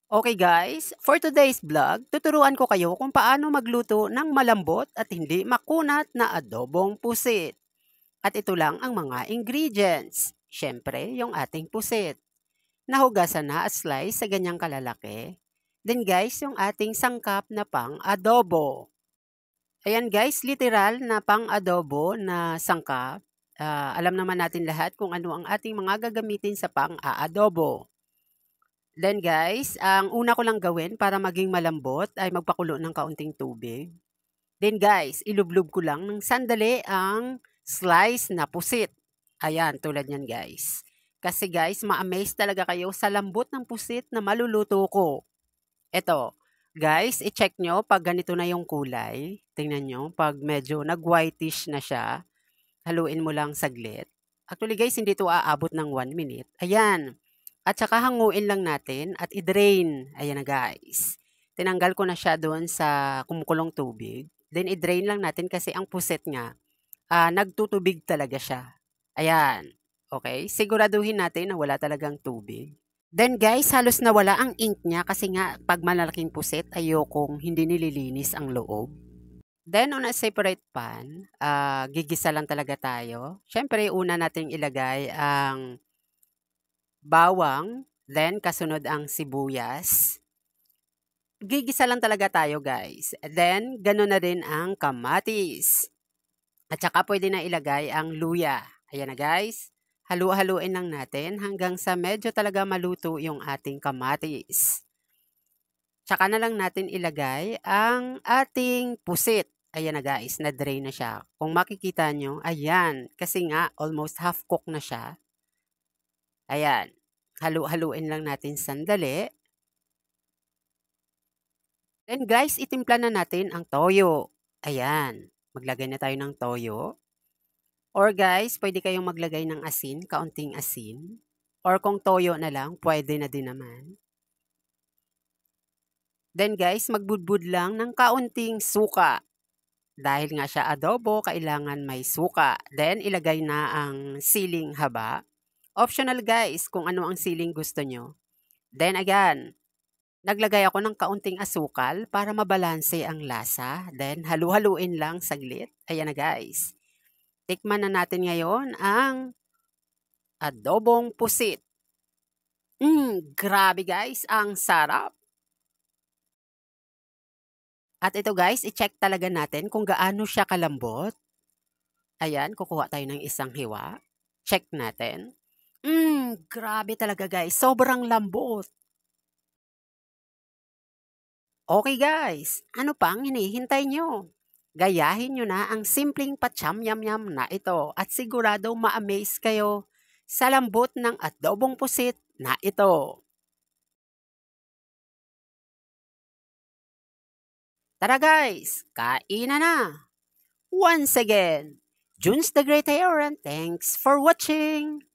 Okay guys, for today's vlog, tuturuan ko kayo kung paano magluto ng malambot at hindi makunat na adobong pusit. At ito lang ang mga ingredients. Siyempre, yung ating pusit. Nahugasan na at slice sa ganyang kalalaki. Then guys, yung ating sangkap na pang-adobo. Ayan guys, literal na pang-adobo na sangkap. Alam naman natin lahat kung ano ang ating mga gagamitin sa pang-aadobo. Then guys, ang una ko lang gawin para maging malambot ay magpakulo ng kaunting tubig. Then guys, ilublob ko lang ng sandali ang slice na pusit. Ayan, tulad yan guys. Kasi guys, ma-amaze talaga kayo sa lambot ng pusit na maluluto ko. Eto, guys, i-check nyo pag ganito na yung kulay. Tingnan nyo, pag medyo nag-whitish na siya, haluin mo lang saglit. Actually guys, hindi ito aabot ng 1 minute. Ayan. At saka hanguin lang natin at i-drain. Ayan na guys. Tinanggal ko na siya doon sa kumukulong tubig. Then i-drain lang natin kasi ang puset nga, nagtutubig talaga siya. Ayan. Okay? Siguraduhin natin na wala talagang tubig. Then guys, halos nawala ang ink niya kasi nga pag malalaking puset, ayokong hindi nililinis ang loob. Then on a separate pan, gigisa lang talaga tayo. Siyempre, una nating ilagay ang bawang, then kasunod ang sibuyas. Gigisa lang talaga tayo guys. Then, gano'n na rin ang kamatis. At saka pwede na ilagay ang luya. Ayan na guys. Halu-haluin lang natin hanggang sa medyo talaga maluto yung ating kamatis. Tsaka na lang natin ilagay ang ating pusit. Ayan na guys, na-drain na siya. Kung makikita nyo, ayan, kasi nga almost half cook na siya. Ayan, halu-haluin lang natin sandali. Then guys, itimpla na natin ang toyo. Ayan, maglagay na tayo ng toyo. Or guys, pwede kayong maglagay ng asin, kaunting asin. Or kung toyo na lang, pwede na din naman. Then guys, magbudbud lang ng kaunting suka. Dahil nga siya adobo, kailangan may suka. Then, ilagay na ang siling haba. Optional guys, kung ano ang siling gusto nyo. Then again, naglagay ako ng kaunting asukal para mabalanse ang lasa. Then, halu-haluin lang saglit. Ayan na guys. Tikman na natin ngayon ang adobong pusit. Grabe guys, ang sarap. At ito guys, i-check talaga natin kung gaano siya kalambot. Ayan, kukuha tayo ng isang hiwa. Check natin. Grabe talaga guys, sobrang lambot. Okay guys, ano pang hinihintay nyo? Gayahin nyo na ang simpleng patsyam-yam-yam na ito at sigurado ma-amaze kayo sa lambot ng adobong pusit na ito. Tara guys, kainan na! Once again, Junes the Great here and thanks for watching!